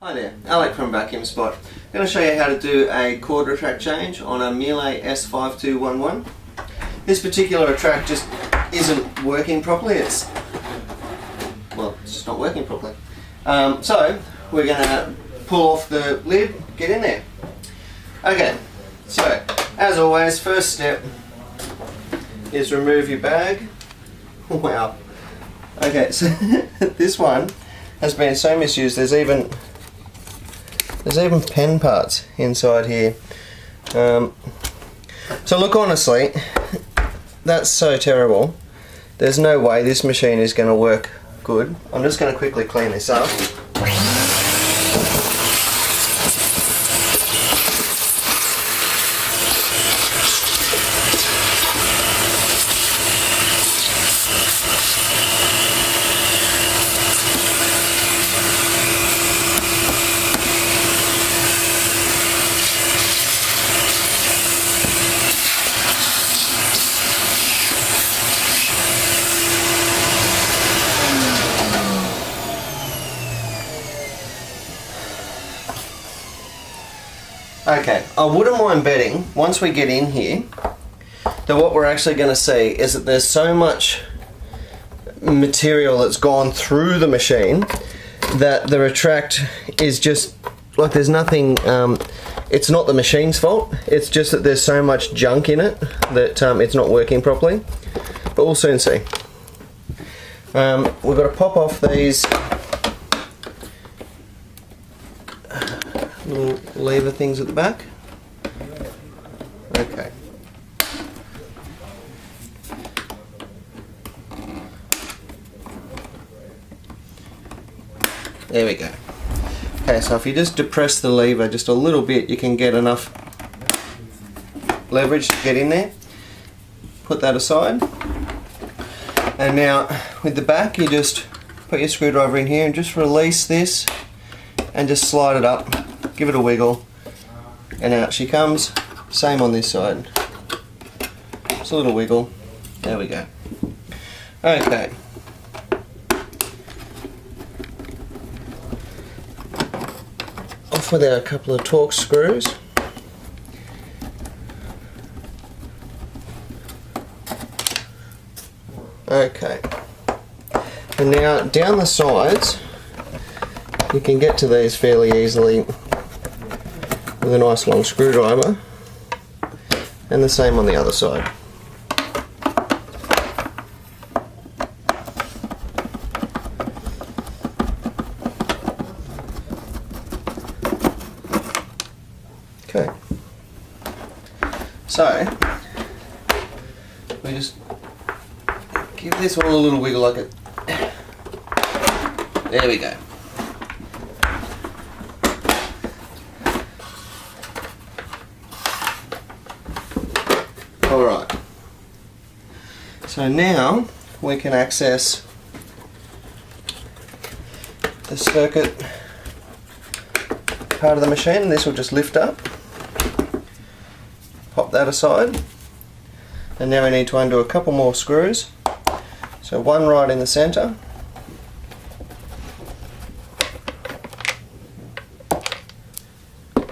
Hi there, Alec from VacauumSpot. I'm going to show you how to do a cord retract change on a Miele S5211. This particular retract just isn't working properly. It's just not working properly. So we're going to pull off the lid, get in there. Okay, so as always, first step is remove your bag. Wow. Okay, so this one has been so misused. There's even pen parts inside here. So look, honestly, that's so terrible. There's no way this machine is going to work good. I'm just going to quickly clean this up. Okay, I wouldn't mind betting, once we get in here, that what we're actually going to see is that there's so much material that's gone through the machine that the retract is just, like, there's nothing, it's not the machine's fault, it's just that there's so much junk in it that it's not working properly, but we'll soon see. We've got to pop off these little lever things at the back. Okay. There we go. Okay, so if you just depress the lever just a little bit, you can get enough leverage to get in there. Put that aside. And now with the back, you just put your screwdriver in here and just release this and just slide it up. Give it a wiggle, and out she comes. Same on this side. Just a little wiggle. There we go. Okay. Off with our couple of Torx screws. Okay. And now down the sides, you can get to these fairly easily with a nice long screwdriver, and the same on the other side. Okay, so we just give this one a little wiggle like it. There we go. Alright, so now we can access the circuit part of the machine, and this will just lift up. Pop that aside, and now we need to undo a couple more screws. So one right in the centre,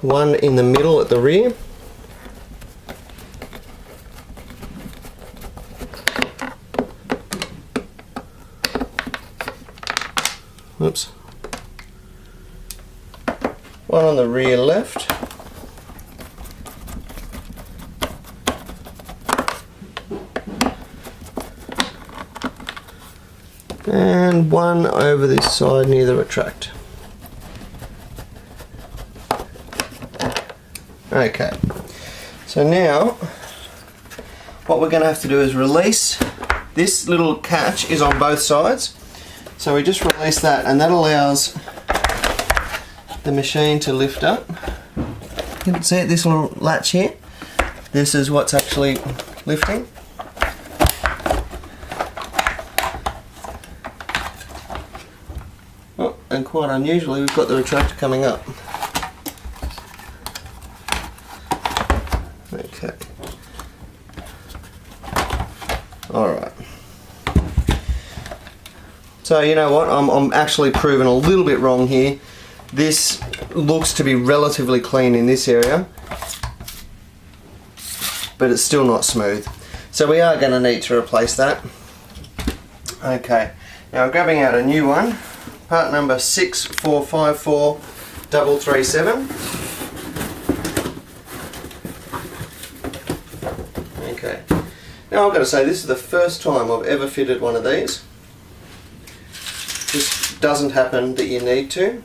one in the middle at the rear, oops, one on the rear left, and one over this side near the retract. Okay, so now what we're going to have to do is release. This little catch is on both sides. So we just release that, and that allows the machine to lift up. You can see it, this little latch here. This is what's actually lifting. Oh, and quite unusually, we've got the retractor coming up. Okay. Alright. So you know what, I'm actually proven a little bit wrong here. This looks to be relatively clean in this area, but it's still not smooth. So we are going to need to replace that. Okay, now I'm grabbing out a new one, part number 6454337. Okay, now I've got to say this is the first time I've ever fitted one of these. This doesn't happen that you need to,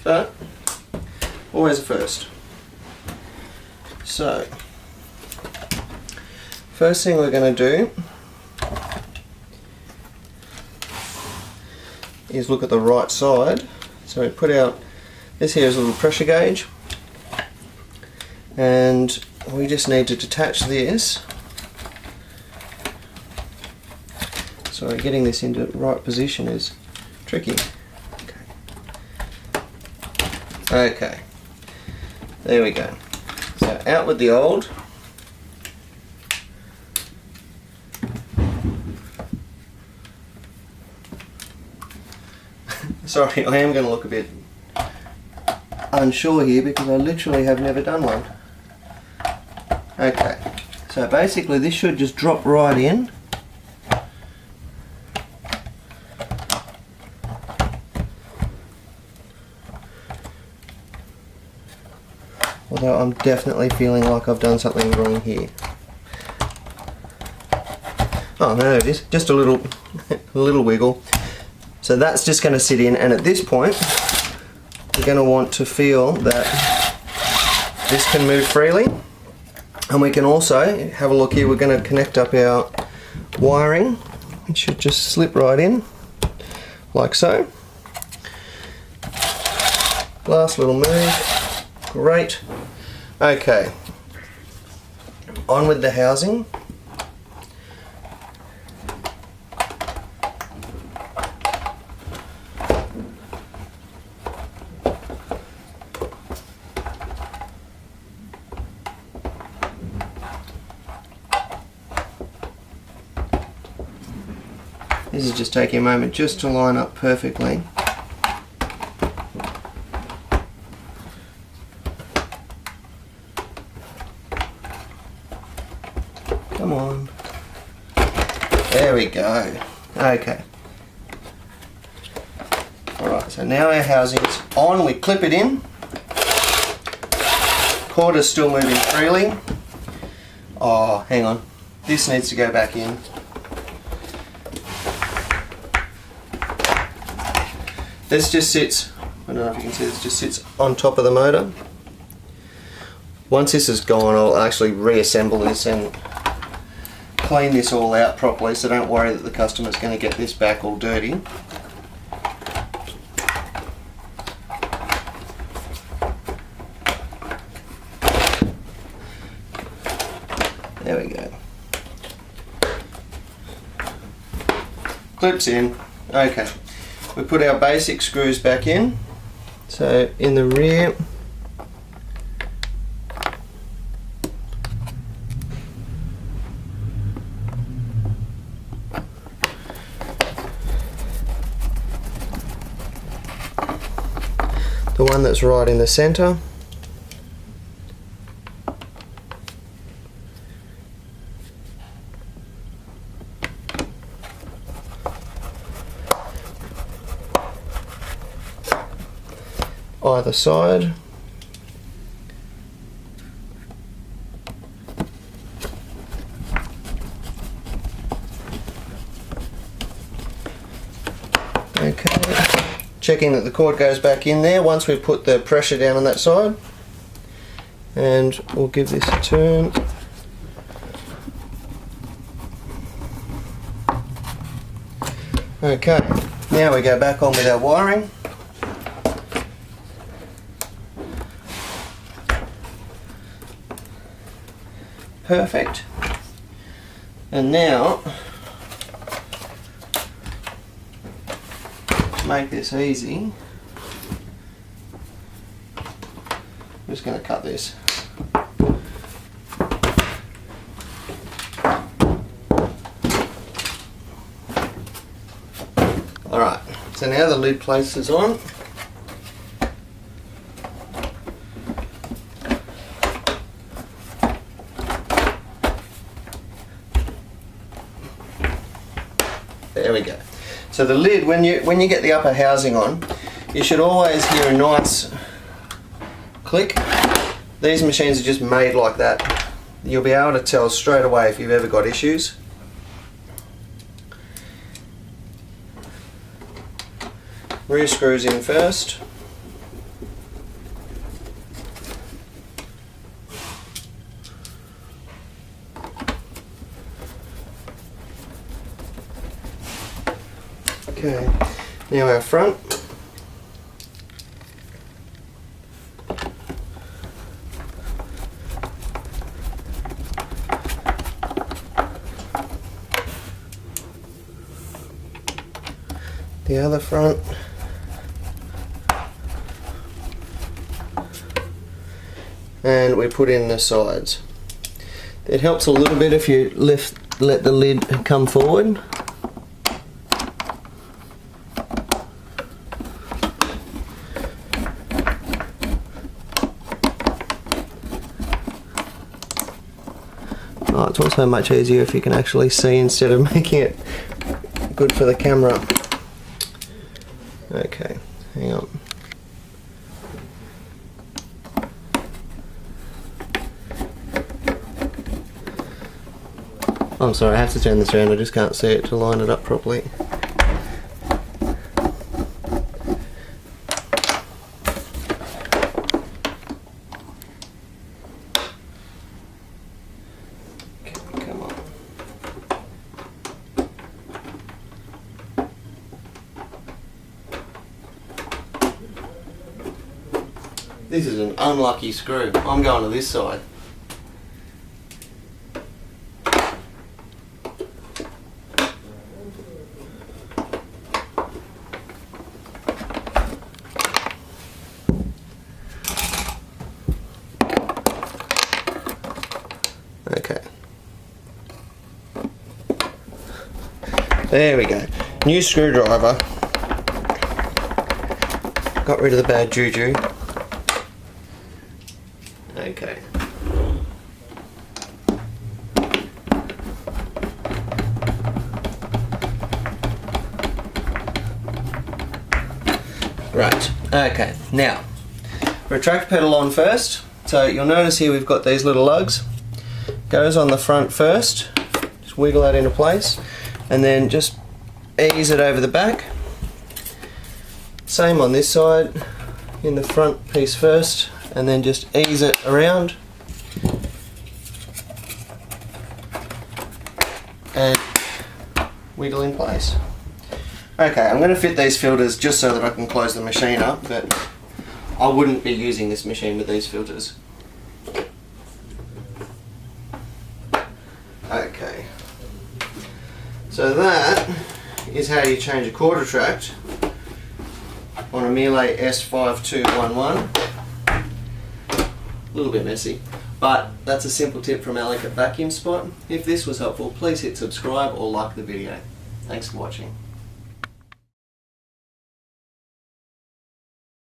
but always a first. So, first thing we're going to do is look at the right side. So we put out, this here is a little pressure gauge, and we just need to detach this. Sorry, getting this into the right position is tricky. Okay, there we go. So out with the old. Sorry, I am going to look a bit unsure here because I literally have never done one. Okay, so basically this should just drop right in. Although I'm definitely feeling like I've done something wrong here. Oh no, it is just a little wiggle. So that's just going to sit in, and at this point we're going to want to feel that this can move freely, and we can also have a look here. We're going to connect up our wiring. It should just slip right in like so. Last little move. Great. Okay, on with the housing. This is just taking a moment just to line up perfectly. Come on. There we go. Okay. Alright, so now our housing's on, we clip it in. Cord is still moving freely. Oh, hang on. This needs to go back in. This just sits, I don't know if you can see, this just sits on top of the motor. Once this is gone, I'll actually reassemble this and clean this all out properly, so don't worry that the customer's going to get this back all dirty. There we go. Clips in. Okay. We put our basic screws back in. So in the rear, the one that's right in the center. Either side. Okay, checking that the cord goes back in there once we've put the pressure down on that side, and we'll give this a turn. Okay, now we go back on with our wiring. Perfect. And now, to make this easy, I'm just going to cut this. Alright, so now the lid place is on. So the lid, when you get the upper housing on, you should always hear a nice click. These machines are just made like that. You'll be able to tell straight away if you've ever got issues. Rear screws in first. Okay, now our front. The other front. And we put in the sides. It helps a little bit if you let the lid come forward. Oh, it's also much easier if you can actually see instead of making it good for the camera. Okay, hang on. I'm sorry, I have to turn this around, I just can't see it to line it up properly. Come on. This is an unlucky screw. I'm going to this side. Okay. There we go. New screwdriver. Got rid of the bad juju. Okay. Right. Okay. Now, retract pedal on first. So you'll notice here we've got these little lugs. Goes on the front first, just wiggle that into place, and then just ease it over the back. Same on this side, in the front piece first, and then just ease it around. And wiggle in place. Okay, I'm going to fit these filters just so that I can close the machine up, but I wouldn't be using this machine with these filters. Okay, so that is how you change a cord retract on a Miele S5211. A little bit messy, but that's a simple tip from Alec at VacauumSpot. If this was helpful, please hit subscribe or like the video. Thanks for watching.